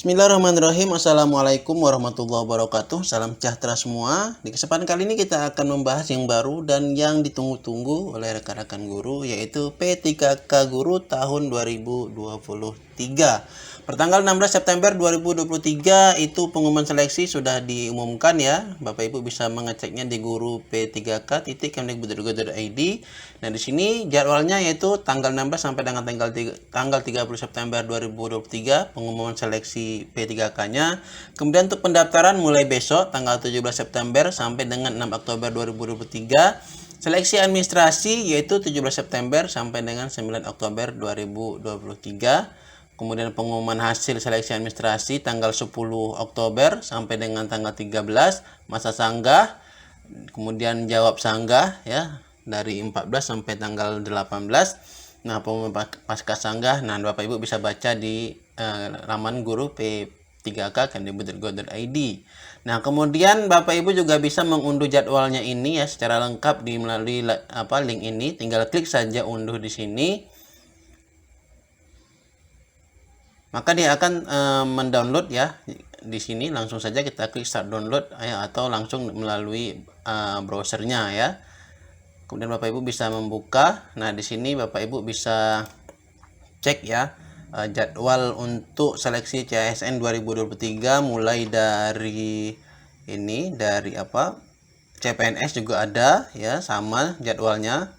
Bismillahirrahmanirrahim. Assalamualaikum warahmatullahi wabarakatuh. Salam sejahtera semua. Di kesempatan kali ini kita akan membahas yang baru dan yang ditunggu-tunggu oleh rekan-rekan guru, yaitu P3K Guru tahun 2023. Pertanggal 16 September 2023 itu pengumuman seleksi sudah diumumkan ya. Bapak Ibu bisa mengeceknya di guru p3k.kemdikbud.go.id. Nah, di sini jadwalnya yaitu tanggal 16 sampai dengan tanggal 30 September 2023 pengumuman seleksi P3K-nya. Kemudian untuk pendaftaran mulai besok tanggal 17 September sampai dengan 6 Oktober 2023. Seleksi administrasi yaitu 17 September sampai dengan 9 Oktober 2023. Kemudian pengumuman hasil seleksi administrasi tanggal 10 Oktober sampai dengan tanggal 13, masa sanggah, kemudian jawab sanggah ya dari 14 sampai tanggal 18. Nah, pengumuman pasca sanggah, nah Bapak Ibu bisa baca di laman guru p3k.kemdikbud.go.id. Nah, kemudian Bapak Ibu juga bisa mengunduh jadwalnya ini ya secara lengkap melalui link ini. Tinggal klik saja unduh di sini. Maka dia akan mendownload ya di sini. Langsung saja kita klik start download ya, atau langsung melalui browsernya ya. Kemudian Bapak Ibu bisa membuka. Nah, di sini Bapak Ibu bisa cek ya jadwal untuk seleksi CASN 2023 mulai dari ini dari CPNS juga ada ya, sama jadwalnya.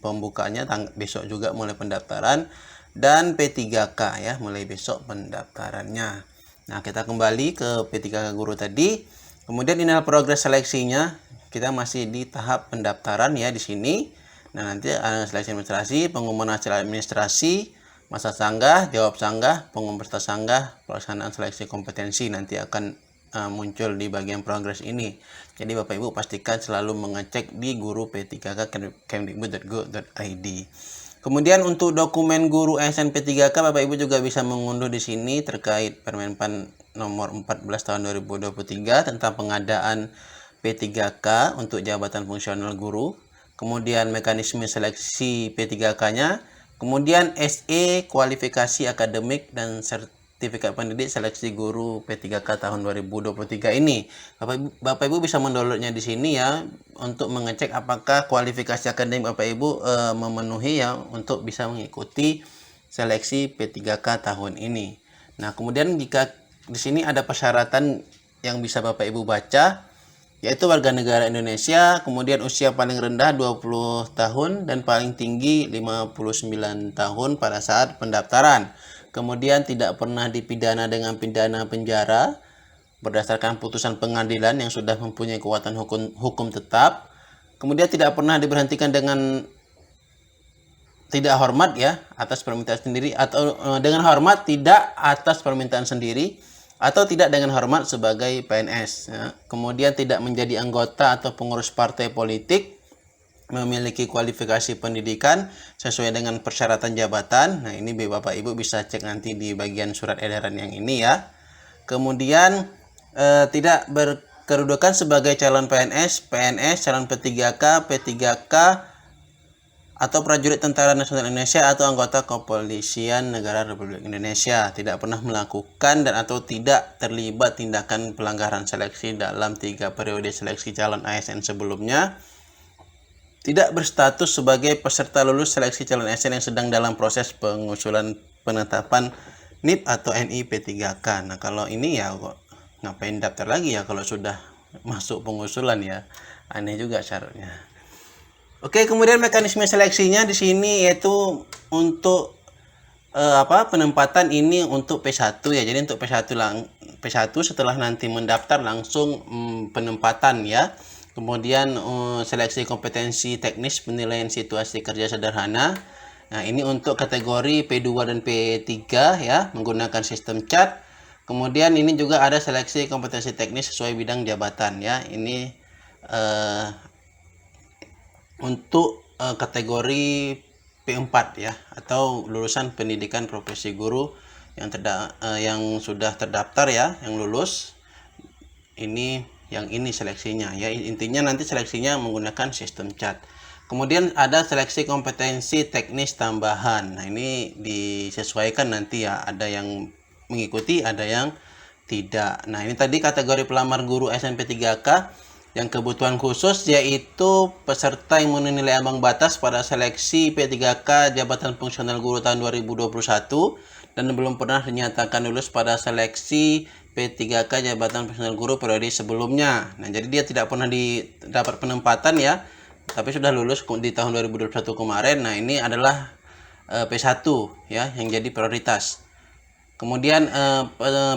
Pembukaannya besok juga mulai pendaftaran. Dan P3K ya mulai besok pendaftarannya. Nah, kita kembali ke P3K Guru tadi. Kemudian inilah progres seleksinya. Kita masih di tahap pendaftaran ya di sini. Nah, nanti seleksi administrasi, pengumuman hasil administrasi, masa sanggah, jawab sanggah, pengumuman peserta sanggah, pelaksanaan seleksi kompetensi nanti akan muncul di bagian progres ini. Jadi Bapak Ibu pastikan selalu mengecek di guru p3k.kemdikbud.go.id. Kemudian untuk dokumen guru ASN P3K, Bapak Ibu juga bisa mengunduh di sini terkait Permenpan nomor 14 tahun 2023 tentang pengadaan P3K untuk jabatan fungsional guru. Kemudian mekanisme seleksi P3K-nya, kemudian SE kualifikasi akademik dan sertifikat pendidik seleksi guru P3K tahun 2023 ini. Bapak Ibu bisa mendownloadnya di sini ya untuk mengecek apakah kualifikasi akademik Bapak Ibu memenuhi ya untuk bisa mengikuti seleksi P3K tahun ini. Nah, kemudian jika di sini ada persyaratan yang bisa Bapak Ibu baca, yaitu warga negara Indonesia, kemudian usia paling rendah 20 tahun dan paling tinggi 59 tahun pada saat pendaftaran. Kemudian tidak pernah dipidana dengan pidana penjara berdasarkan putusan pengadilan yang sudah mempunyai kekuatan hukum tetap. Kemudian tidak pernah diberhentikan dengan tidak hormat ya atas permintaan sendiri, atau dengan hormat tidak atas permintaan sendiri, atau tidak dengan hormat sebagai PNS ya. Kemudian tidak menjadi anggota atau pengurus partai politik, memiliki kualifikasi pendidikan sesuai dengan persyaratan jabatan. Nah, ini Bapak Ibu bisa cek nanti di bagian surat edaran yang ini ya. Kemudian tidak berkedudukan sebagai calon PNS, calon P3K, P3K atau prajurit Tentara Nasional Indonesia atau anggota Kepolisian Negara Republik Indonesia, tidak pernah melakukan dan atau tidak terlibat tindakan pelanggaran seleksi dalam 3 periode seleksi calon ASN sebelumnya, tidak berstatus sebagai peserta lulus seleksi calon ASN yang sedang dalam proses pengusulan penetapan NIP atau NI P3K. Nah, kalau ini ya kok ngapain daftar lagi ya kalau sudah masuk pengusulan ya, aneh juga syaratnya. Oke, kemudian mekanisme seleksinya di sini yaitu untuk penempatan ini untuk P1 ya. Jadi untuk P1 setelah nanti mendaftar langsung penempatan ya. Kemudian seleksi kompetensi teknis penilaian situasi kerja sederhana. Nah, ini untuk kategori P2 dan P3 ya, menggunakan sistem CHAT. Kemudian ini juga ada seleksi kompetensi teknis sesuai bidang jabatan ya. Ini untuk kategori P4 ya, atau lulusan pendidikan profesi guru yang sudah terdaftar ya, yang lulus. Ini yang ini seleksinya ya, intinya nanti seleksinya menggunakan sistem CHAT. Kemudian ada seleksi kompetensi teknis tambahan. Nah, ini disesuaikan nanti ya, ada yang mengikuti, ada yang tidak. Nah, ini tadi kategori pelamar guru SMP 3K yang kebutuhan khusus, yaitu peserta yang memenuhi nilai ambang batas pada seleksi P3K jabatan fungsional guru tahun 2021 dan belum pernah dinyatakan lulus pada seleksi P3K jabatan fungsional guru periode sebelumnya. Nah, jadi dia tidak pernah dapat penempatan ya, tapi sudah lulus di tahun 2021 kemarin. Nah, ini adalah P1 ya yang jadi prioritas. Kemudian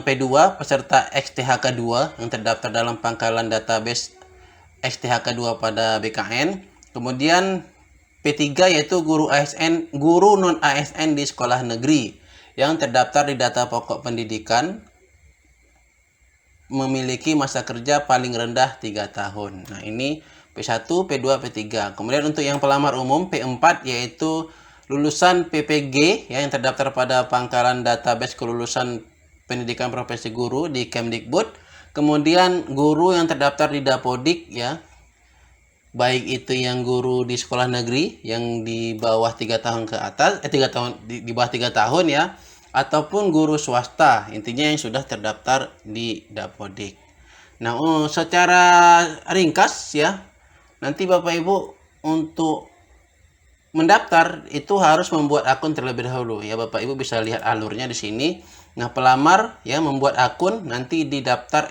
P2 peserta XTHK 2 yang terdaftar dalam pangkalan database XTHK 2 pada BKN. Kemudian P3 yaitu guru ASN, guru non ASN di sekolah negeri yang terdaftar di data pokok pendidikan, memiliki masa kerja paling rendah 3 tahun. Nah, ini P1, P2, P3. Kemudian untuk yang pelamar umum P4 yaitu lulusan PPG ya, yang terdaftar pada pangkalan database kelulusan pendidikan profesi guru di Kemdikbud. Kemudian guru yang terdaftar di Dapodik ya, baik itu yang guru di sekolah negeri yang di bawah 3 tahun ke atas, 3 tahun di bawah 3 tahun ya, ataupun guru swasta, intinya yang sudah terdaftar di Dapodik. Nah, secara ringkas ya, nanti Bapak Ibu untuk mendaftar itu harus membuat akun terlebih dahulu ya. Bapak Ibu bisa lihat alurnya di sini. Nah, pelamar ya membuat akun, nanti di daftar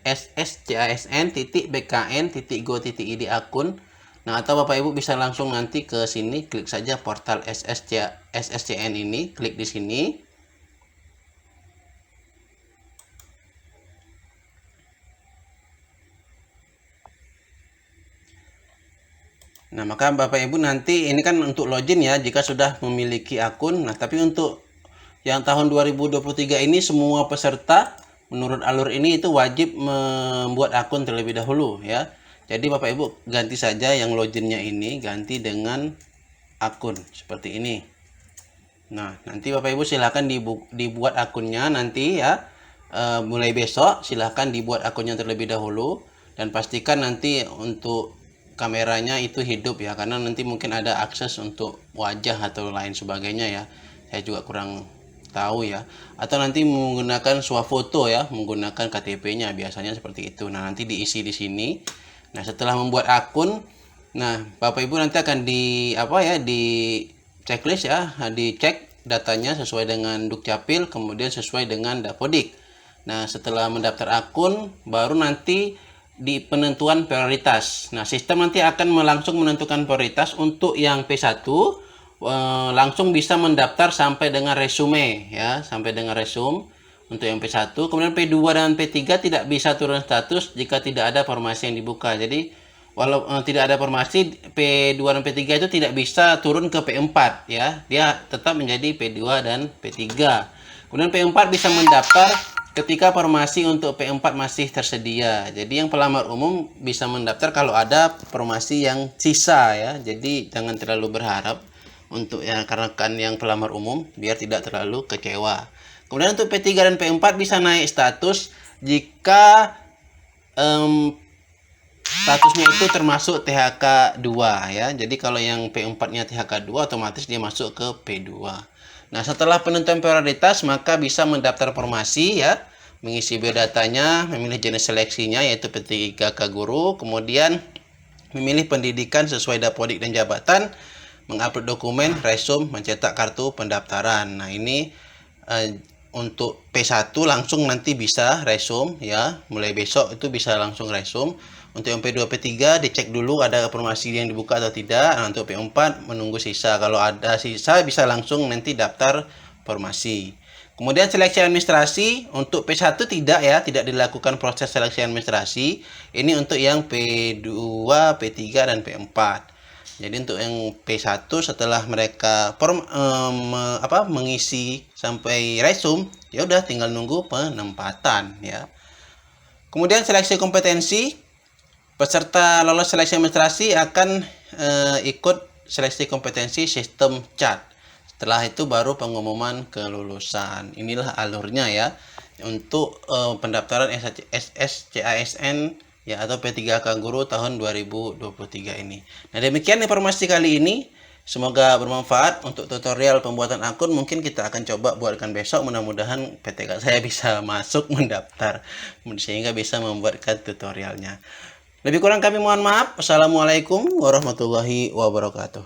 sscasn.bkn.go.id akun. Nah, atau Bapak Ibu bisa langsung nanti ke sini, klik saja portal SSCN ini, klik di sini. Nah, maka Bapak Ibu nanti ini kan untuk login ya jika sudah memiliki akun. Nah, tapi untuk yang tahun 2023 ini semua peserta menurut alur ini itu wajib membuat akun terlebih dahulu ya. Jadi Bapak Ibu ganti saja yang loginnya ini, ganti dengan akun seperti ini. Nah, nanti Bapak Ibu silahkan dibuat akunnya nanti ya. Mulai besok silahkan dibuat akunnya terlebih dahulu, dan pastikan nanti untuk kameranya itu hidup ya, karena nanti mungkin ada akses untuk wajah atau lain sebagainya ya. Saya juga kurang tahu ya, atau nanti menggunakan swafoto ya, menggunakan KTP-nya biasanya seperti itu. Nah, nanti diisi di sini. Nah, setelah membuat akun, nah Bapak Ibu nanti akan di checklist ya, dicek datanya sesuai dengan Dukcapil, kemudian sesuai dengan Dapodik. Nah, setelah mendaftar akun baru nanti di penentuan prioritas. Nah, sistem nanti akan langsung menentukan prioritas. Untuk yang P1 langsung bisa mendaftar sampai dengan resume ya, sampai dengan resume untuk yang P1. Kemudian P2 dan P3 tidak bisa turun status jika tidak ada formasi yang dibuka. Jadi walau tidak ada formasi, P2 dan P3 itu tidak bisa turun ke P4 ya. Dia tetap menjadi P2 dan P3. Kemudian P4 bisa mendaftar ketika formasi untuk P4 masih tersedia. Jadi yang pelamar umum bisa mendaftar kalau ada formasi yang sisa ya. Jadi jangan terlalu berharap untuk rekan-rekan yang pelamar umum biar tidak terlalu kecewa. Kemudian untuk P3 dan P4 bisa naik status jika statusnya itu termasuk THK 2 ya. Jadi kalau yang P4-nya THK 2 otomatis dia masuk ke P2. Nah, setelah penentuan prioritas maka bisa mendaftar formasi ya, mengisi biodatanya, memilih jenis seleksinya yaitu P3K guru, kemudian memilih pendidikan sesuai Dapodik dan jabatan, mengupload dokumen, resume, mencetak kartu pendaftaran. Nah, ini untuk P1 langsung nanti bisa resume ya, mulai besok itu bisa langsung resume. Untuk yang P2, P3 dicek dulu ada formasi yang dibuka atau tidak. Nah, untuk P4 menunggu sisa. Kalau ada sisa bisa langsung nanti daftar formasi. Kemudian seleksi administrasi untuk P1 tidak ya, tidak dilakukan proses seleksi administrasi. Ini untuk yang P2, P3 dan P4. Jadi untuk yang P1 setelah mereka mengisi sampai resume, ya udah tinggal nunggu penempatan ya. Kemudian seleksi kompetensi, peserta lolos seleksi administrasi akan ikut seleksi kompetensi sistem CAT. Setelah itu baru pengumuman kelulusan. Inilah alurnya ya untuk pendaftaran SSCASN ya atau P3K guru tahun 2023 ini. Nah, demikian informasi kali ini. Semoga bermanfaat untuk tutorial pembuatan akun. Mungkin kita akan coba buatkan besok. Mudah-mudahan PTK saya bisa masuk mendaftar sehingga bisa membuatkan tutorialnya. Lebih kurang kami mohon maaf. Wassalamualaikum warahmatullahi wabarakatuh.